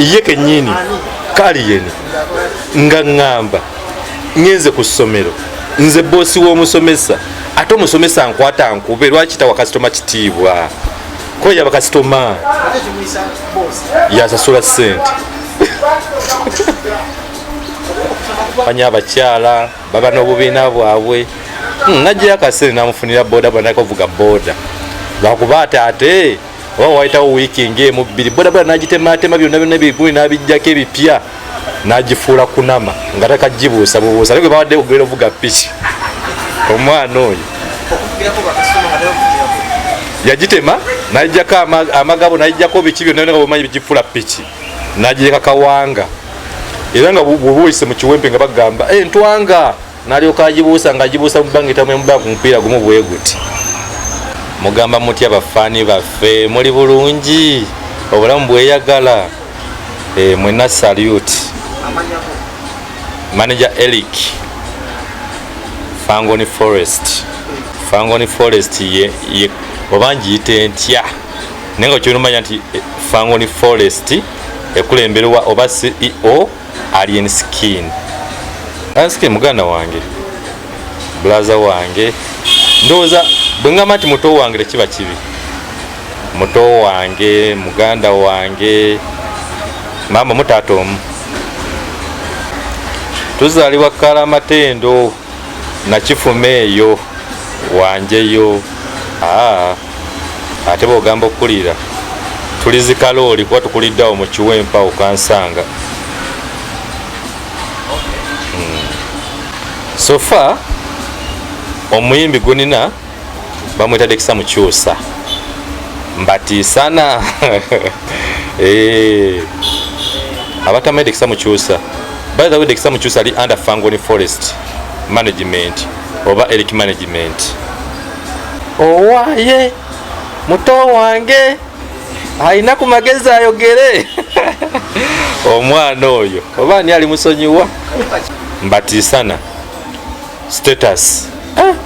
ye kenyini Aliyeni nga ngamba ngenze ku ssomero nze bosi w'omusomesa ate omusomesa nkwata nkube lwaki tawa kasitoma kitiibwa ko yaba kasitoma yasasula ssente banya abakyala baba n'obubiina bwabwe najjayo akaseera namufunira boda banakovuga boda lwakuba ate oba wayitawo wiikingi emu bbiri boda nagitematema byonna byonna biguli n'abijjako ebipya nagifuula kunama nga takagibuusa bubuusa ate gwe bawadde ogenda ovuga piki omwana oyo yagitema najjako amagabo najjako biki byonna nga bwemanyi bigifuula piki nagireka kawanga era nga bwobuyise mu kiwempe nga bagamba entwanga nalyoka agibuusa nga agibuusa mu bbanga etamuba ku mupiira gumu bwe guti mugamba mutya bafaani baffe muli bulungi obulamu bweyagala mwena salute manager Eric Fangoni Forest ye obangi yite ntya nenga kyonumanya nti Fangoni Forest ekulemberwa oba CEO Alien Skin Muganda wange blaza wange ndoza bwengamba nti muto wange tekiba kibi muto wange muganda wange mama mutato omu tuzaalibwa Kalamatendo nakifume eyo wanjeyo ate bwogamba okulira tulizikalooli kuba tukuliddawo mu kiwempa okansanga sofa omuyimbi gunina bamwetadde Kcca Mukyusa mbatiisana abatamanyi Kcca Mukyusa by the way Kcca Mukyusa ali under Fangoni Forest management oba Eric management owaye muto wange alina ku magezi ayogere omwana oyo oba ani ali musonyiwa mbatiisana status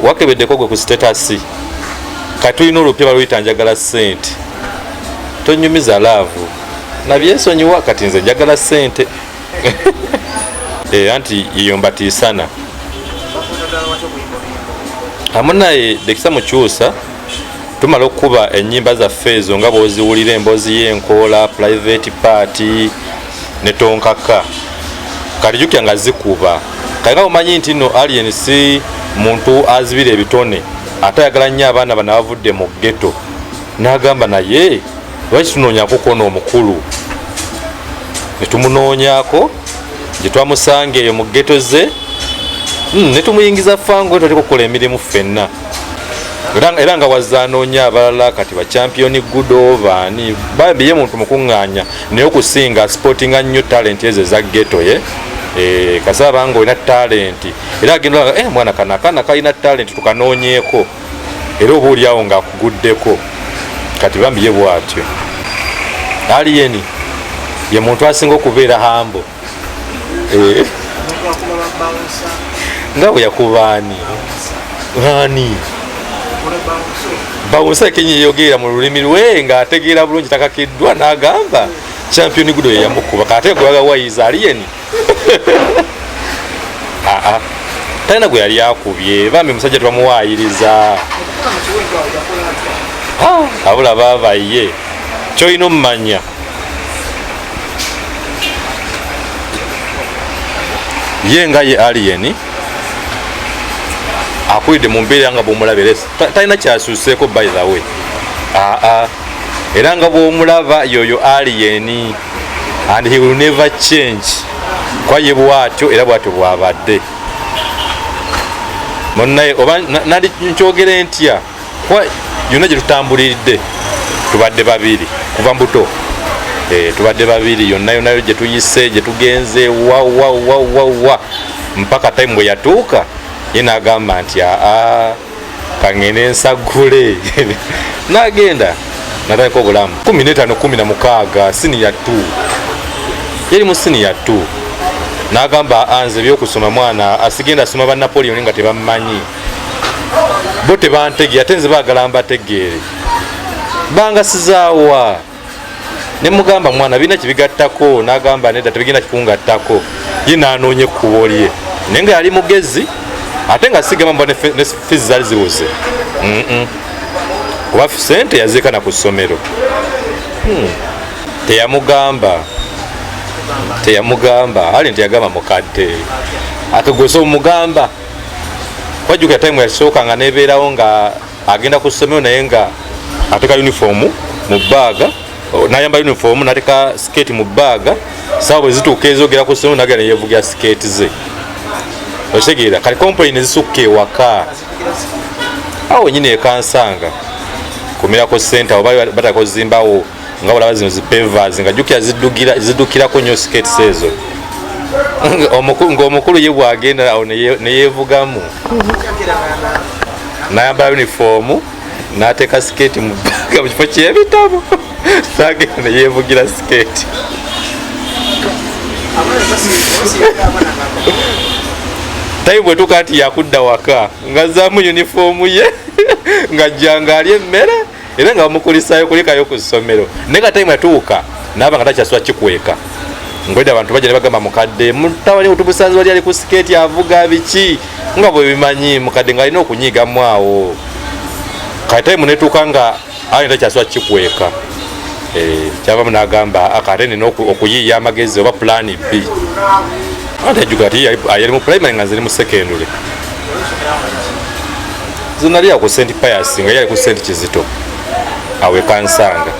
wakebeddeko gwe ku status katulina olupya baluyita njagala ssente tonyumiza laavu nabyesonyiwa kati nze njagala ssente anti iyo mbatiisana amu naye Kcca Mukyusa tumala okukuba ennyimba zaffe ezo nga bw'oziwulira emboozi y'enkoola private party ne tonkaka kalijukya nga zikuba kali nga bumanyi nti nno Alien si muntu azibira ebitone ate ayagala nnyo abaana bano abavudde mu ghetto n'agamba naye lwaki tunoonyako kono omukulu ne tumunoonyako gye twamusanga eyo mu ghetto ze ne tumuyingiza Fango tutandika okukola emirimu ffenna era nga wazanoonya abalala kati ba champion gudo baani bambi ye muntu mukuŋŋaanya naye okusinga sportinga nnyo talent ezo eza ghetto ye kasaba nga olina talenti era agenda mwana kana kalina talenti tukanoonyeeko era oba oliawo nga akuguddeko kati bambi ye bwatyo Alien ye muntu asinga okubeera hambo nga bwe yakubaani ani bawusa Kenya yogera mu lulimi lwe nga ategeera bulungi takakiddwa n'agamba champion gudo ye yamukuba kate gwaga wayiza Alien tayina gwe yali akubye bambi musajja twamuwaayiriza abula baavaye kyoyina omumanya ye nga ye Alien akulidde mu mbeera nga bw'omulabira talina kyasuuseeko by the way era nga bw'omulaba yoyo Alien and he will never change kwa ye bwatyo era bwatyo bwabadde munnaye oba nali nkyogere ntya kwa yonna gye tutambuliridde tubadde babiri kuva mbuto tubadde babiri yonna gye tuyise gye tugenze wa mpaka time bwe yatuuka ye n'agamba nti kangende nsagule n'agenda natandika obulamu 15-16 siniya 2 yeri mu siniya 2 n'agamba anze ebyokusoma mwana asigenda asoma ba Napoleon nga tebamumanyi bo tebantegeera ate nze baagala mbategeere bangasizaawa ne mugamba mwana bina kibigattako n'agamba nedda tebigenda kikungattako ye n'anoonye ekkubo lye naye nga yali mugezi ate nga sigamba mba ne fees zaali zibuze kuba sente yaziikana ku ssomero teyamugamba ali nti yagamba mukadde ate gwese omugamba wajjukira time yasooka nga nebeerawo nga agenda ku ssomero naye nga ateeka uniform mu bbaaga nayamba uniform nateeka skate mu bbaaga sawa bwe zituuka ezogera ku ssomero nagenda neyevugira skate ze okitegeera kati complain ezisukka ewaka awo nyini ekansanga kumirako sente oba batako zimbawo nga olaba zino zipevers nga jjukira ziddukirako nnyo skates ezo ng'omukulu ye bwagenda awo neyeevugamu nayambala uniform n'ateeka skate mu bbaaga mu kifo ky'ebitabo nagenda neyeevugira skate tayi bwetuuka nti yakudda waka nga zaamu uniform ye nga jjanga ali emmere era nga bamukulisayo kulikayo ku ssomero naye nga tayimu yatuuka naaba nga takyasula kikweka ngwedde abantu bajja ne bagamba mukadde mutawali utubusanzi wali ali ku sikeeti avuga biki nga bwe bimanyi mukadde nga alina okunyiigamu awo kati tayimu netuuka nga ali takyasula kikweka kyavamu n'agamba akate nina okuyiiya amagezi oba plan B ate ajjuka ati yali mu primary nga nze ni mu secondary zinali ku St. Pius nga yali ku St. Kizito awe kansanga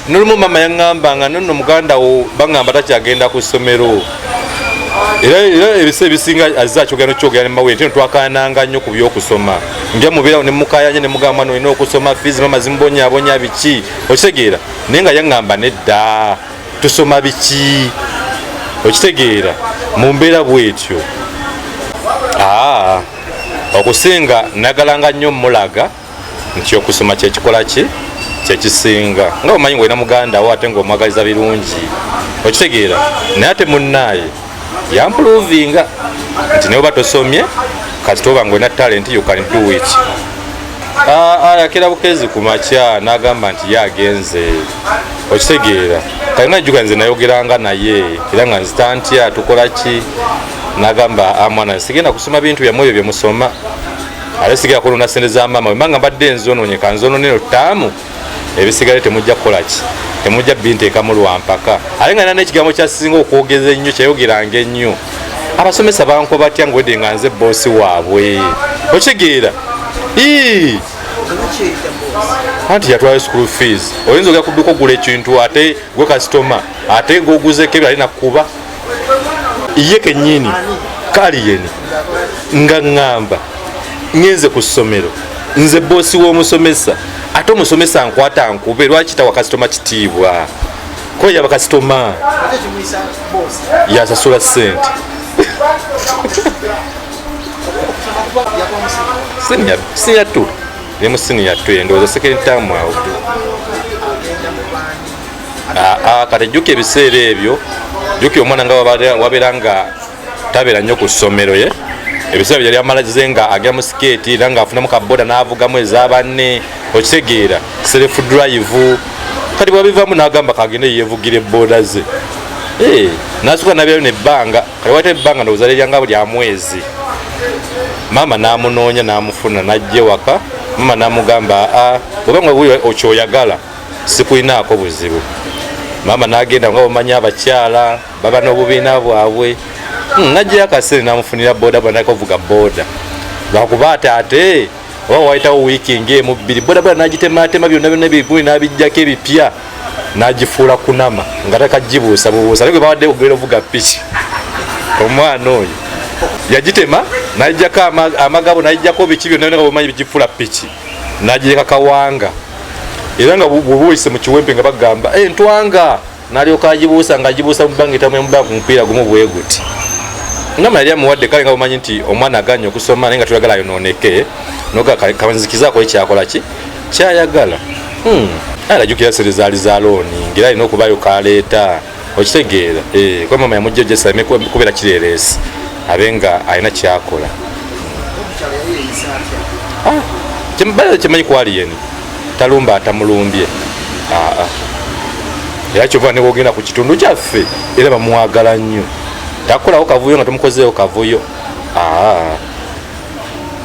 nolumu mama yaŋŋamba nga nonno muganda wo baŋŋamba takyagenda ku ssomero era ebisa ebisinga azza kyogera ne mawere nti twakananga nnyo ku by'okusoma nja mubeerawo ne mukayanye ne mugamba mwana olina okusoma fees mama zimbonyabonya biki okitegeera naye nga yaŋŋamba nedda tusoma biki okitegeera mu mbeera bwetyo okusinga nagalanga nnyo mulaga nti okusoma kyekikola ki kyekisinga nga omanyi ngaolina muganda wo ate ngaomwagaliza birungi okitegeera naye ate munnaaye yampuluvinga nti naye oba tosomye kati toba ngaolina talent you can do it yakera bukezi ku makya n'agamba nti ye agenze okitegeera kati najjuka nze nayogeranga naye era nga nzita ntya tukola ki n'agamba mwana sigenda kusoma bintu byammwe ebyo byemusoma ate sigenda kulunda sente za maama wembanga mbadde enzonoonyeka nzonoonero ttaamu ebisigale temujja kukola ki temujja binteekamu lwampaka ate nga nina n'ekigambo kyasinga okwogeza ennyo kyayogeranga ennyo abasomesa banko batya ngwedde nga nze boosi waabwe okitegeera anti yatwala school fees oyinza ogera kudduka ogula ekintu ate gwe kasitoma ate ng'oguzeko ebyo alina kuba ye kennyini kaliyeni nga ŋŋamba ngenze ku ssomero nze boosi w'omusomesa ate omusomesa nkwata nkube lwaki tawa kasitoma kitiibwa koya bakasitoma yasasula sente senior 2 nemu senior 2 ndowooza second term awo kati jjuka ebiseera ebyo jjuka omwana nga wabeera nga tabeera nnyo ku ssomero ye ebiseera byo yali amalaze nga agera mu sikeeti era ng'afunamu kaboda n'avugamu ez'abanne okitegeera self drive kati bwabivaamu n'agamba kagende yeevugire booda ze n'asooka nabeerayo nebbanga kati wate ebbanga ndowooza lyanga lya mwezi maama n'amunoonya n'amufuna n'ajja ewaka maama n'amugamba bwobanga buli okyoyagala sikulinaako buzibu maama n'agenda nga bamanyi abakyala baba n'obubiina bwabwe najjayo akaseera n'amufunira booda bwanakavuga booda lwakuba ate oba wayitawo wiikingi emu bbiri booda n'agitematema byonna byonna ebiguli n'abijjako ebipya n'agifuula kunama nga takagibuusabuusa ate gwe bawadde ogenda ovuga piki omwana oyo yagitema n'agijjako amagabo n'agijjako biki byonna byonna nga bumanyi bigifuula piki n'agireka kawanga era nga bwebuyise mu kiwempe nga bagamba entwanga n'alyoka agibuusa ng'agibuusa mu bbanga etamu emubbanga ku mupiira gumu bwe guti ngama yali amuwadde kale nga bumanyi nti omwana aganya okusoma naye nga tuyagala ayonooneke noga kabanzikizaako ekyakola ki kyayagala alajjukira sente zaali za looni ngera alina okubayo kaleeta okitegeera kuba mama yamujja ogyesame kubeera kireereesi abe nga alina kyakola kyemanyi kwali yeni talumba atamulumbye. Era kyova ne bwogenda ku kitundu kyaffe era bamuwagala nnyo. Takolawo kavuyo nga tumukozeewo kavuyo.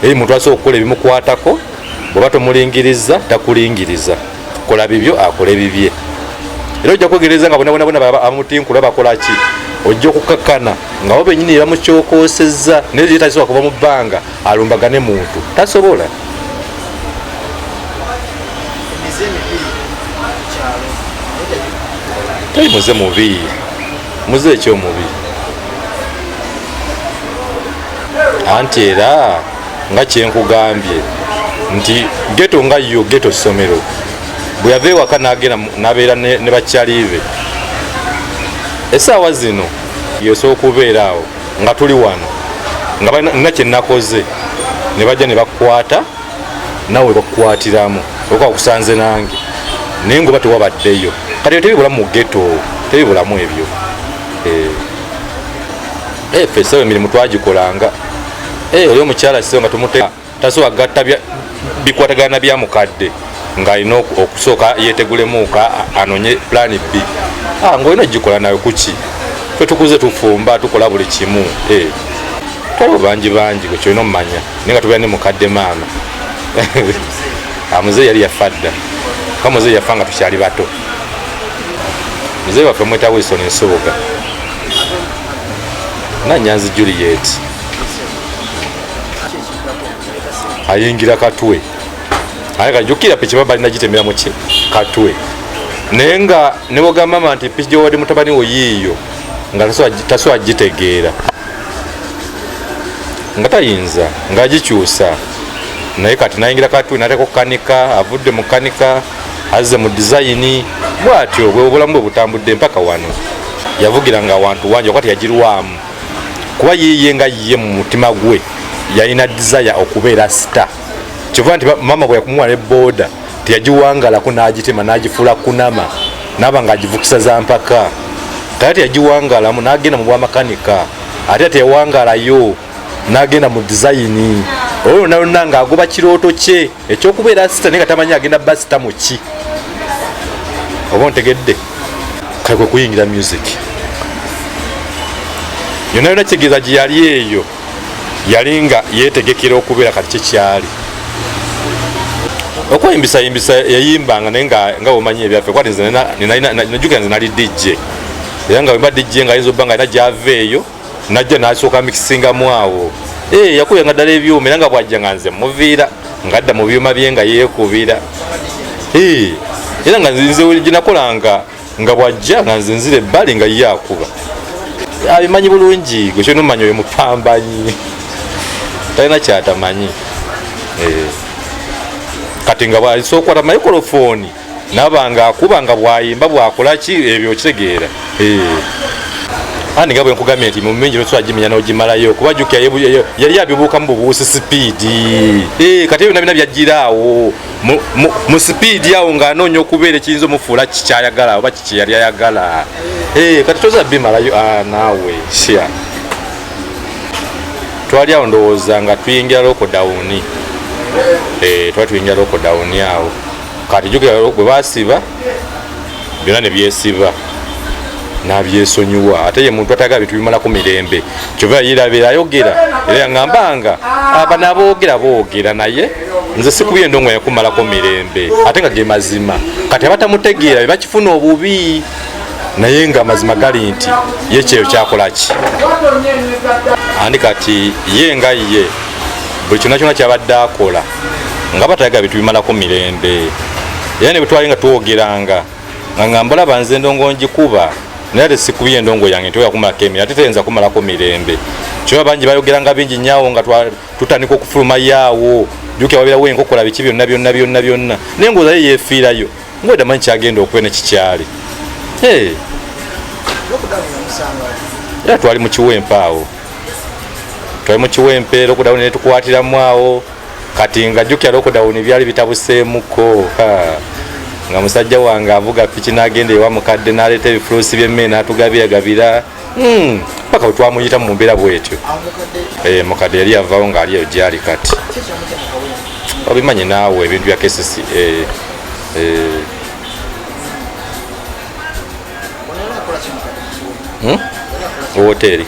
Muntu asobola okukola ebimukwatako, bw'oba tomulingiriza takulingiriza. Kola bibyo akole bibye. Era ojja kwegereza nga bonna amutinkula bakola ki? Ojja okukakkana nga bo bennyini bamukyokosezza naye ye tasobola kuva mu bbanga alumbagane muntu. Tasobola. Tali muze mubi. Muze ekyomubi. Anti era nga kyenkugambye nti geto nga yo geto ssomero bwe yava ewaka n'agenda n'abeera ne bakyali be. Essaawa zino yosobola okubeera awo nga tuli wano nga balina kye nakoze ne bajja ne bakukwata nawe bakukwatiramu okuba kusanze nange naye ngoba tewabaddeyo. Kati tebibulamu mu geto, tebibulamu ebyo. Ffe essaawa emirimu twagikolanga. Oli omukyala siso nga tumuteka tasobola gatta bikwatagana bya mukadde ng'alina okusooka yeetegulemuuka anonye plan B. Ng'olina ogikola nawe kuki? Ffe tukuze tufumba tukola buli kimu. Twaliwo bangi gwe kyolina omumanya naye nga tubeera ne mukadde maama. Muzeeyi yali yafa dda. Ka muzeeyi yafa nga tukyali bato. Muzeeyi waffe mweta Wilson Nsubuga. Nanyanzi Juliet. Ayingira katwe. Kajjukira piki baba alina gitemera mu katwe. Naye nga ne bwogamba mama nti piki gy'owadde mutabani wo yiiyo nga tasobola gitegeera. Nga tayinza ng'agikyusa. Naye kati nayingira katwe n'ateeka kukanika, avudde mu kanika, azze mu design. Bw'atyo bwe obulamu bwe butambudde mpaka wano. Yavugiranga awantu wangi wakati yagirwamu. Kuba yiiye nga yiye mu mutima gwe. Yalina desire okubeera star. Kyova nti mama bwe yakumuwa ne boda teyagiwangalako n'agitema n'agifuula kunama n'aba ng'agivukisa za mpaka. Kati yagiwangalamu n'agenda mu bwamakanika ate teyawangalayo n'agenda mu design. Olwo nalonna ng'agoba kirooto kye ekyokubeera star naye nga tamanyi agenda bba star mu ki. Oba ontegedde? Kale kwe kuyingira music. Yonna yonna kitegeeza gye yali eyo yali nga yeetegekera okubeera kati kyekyali. Okweyimbisa yayimbanga naye nga omanyi ebyaffe kwati najjukira nze nali DJ. Era nga wemba DJ nga ayinza obba nga alina gy'ava eyo najja n'asooka mikisingamu awo. Yakubanga ddala ebyuma era nga bw'ajja nga nze muviira ng'adda mu byuma bye nga yeekubira. Era nga nze gye nakolanga nga bw'ajja nga nze nzira ebbali nga ye akuba. Abimanyi bulungi gwe kyolina omumanya oyo mupambanyi. Talina kyatamanyi. Kati nga bw'asobola okukwata microphone n'abanga akuba nga bw'ayimba bw'akola ki ebyo okitegeera. Andi nga bwe nkugambye nti mu mingi lwetwa gimenya n'ogimalayo kuba jjukira yali abibuukamu bubuusi sipiidi. Kati ebyo byonna byajjira awo mu sipiidi awo ng'anoonya okubeera ekiyinza omufuula kikyayagala oba kiki yali ayagala. Kati toza bimalayo naawe sya. Twali awo ndowooza nga tuyingira lockdown. Twali tuyingira lockdown awo. Kati jjukira bwe baasiba byonna ne byesiba n'abyesonyiwa ate ye muntu atagala bintu bimalako mirembe. Kyova yirabira ayogera era yaŋŋambanga abana boogera naye nze sikubye endongo yakumalako mirembe ate nga ge mazima. Kati abatamutegeera be bakifuna obubi naye nga amazima gali nti ye kyeyo kyakola ki. Andi kati ye nga ye buli kyonna kyonna kyabadde akola nga batayagala bintu bimalako mirembe. Era ne bwe twali nga twogeranga nga ngamba olaba nze endongo ngikuba naye ate sikubye endongo yange nti oyakumalako emirembe ate teyinza kumalako mirembe. Kyova bangi bayogeranga bingi nnyo nga tutandika okufuluma yaawo. Jjukira wabeerawo enkokola biki byonna naye ng'oza ye yeefiirayo ng'odda manyi kyagenda okuba ne kikyali. Era twali mu kiwempe awo. Twali mu kiwempe lockdown ne tukwatiramu awo. Kati nga jjukira lockdown byali bitabuseemuko. Nga musajja wange avuga piki n'agenda ewa mukadde n'aleeta ebifuruusi by'emmere n'atugabiragabira. Paka bwe twamuyita mu mbeera bwetyo. Mukadde yali avaawo ng'ali eyo gyali kati. Obimanyi naawe ebintu bya Kcca. hoteri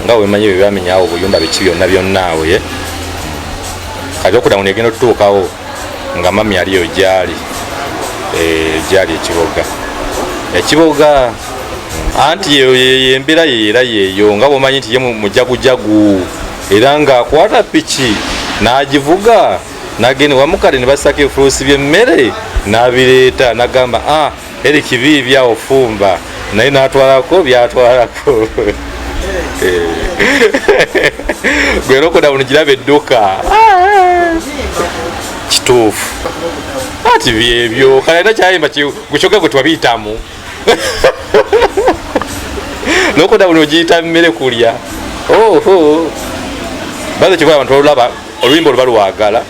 nga wemanyi byebamenyawo obuyumba biki byonna byonnaawe kati okuddamu negenda otutuukawo nga mami aliyo gyali ekiboga anti yembeera yeera yeeyo nga bwomanyi nti ye mujagujagu era ngaakwata piki n'agivuga nagenda wamukale ne basaka ebifuusi by'emmere n'abireeta nagamba eri kibiibya ofumba naye n'atwalako byatwalako gwera okoda buno giraba edduka kituufu ati byebyo kale nakyayimba gukyoga gwe twabiyitamu nokoda buno ogiyita mmere kulya baze kikola abantu olulaba oluyimba oluba lwagala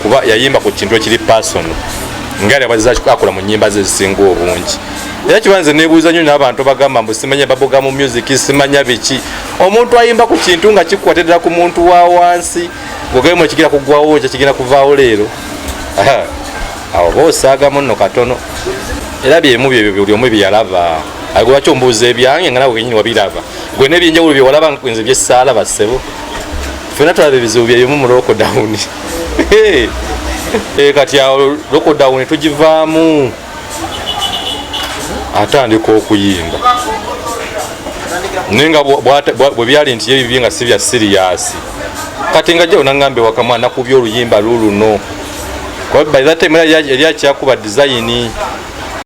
kuba yayimba ku kintu ekiri personal ngari abazizakola mu nnyimba ze zisinga obungi era kibanze nebuuza nnyo n'abantu bagamba mbu simanya baboga mu music simanya biki omuntu ayimba ku kintu nga kikwatedera ku muntu wa wansi ngogemu ekigera kugwawo kyekigenda kuvaawo leero awo bosaagamu nno katono era byemu byebyo buli omu byeyalaba agwe lwaki ombuuza ebyange nga nawe kenyini wabiraba gwe nebyenjawulo byewalaba nze byesaalaba ssebo fena tulaba ebizibu byebimu mu lockdown kati awo lockdown tugivaamu atandika okuyimba naye nga bwe byali nti yebibi nga si bya siriyasi kati nga jjawo naŋŋambe wakamwana nakubya oluyimba luluno by that time yali akyakuba design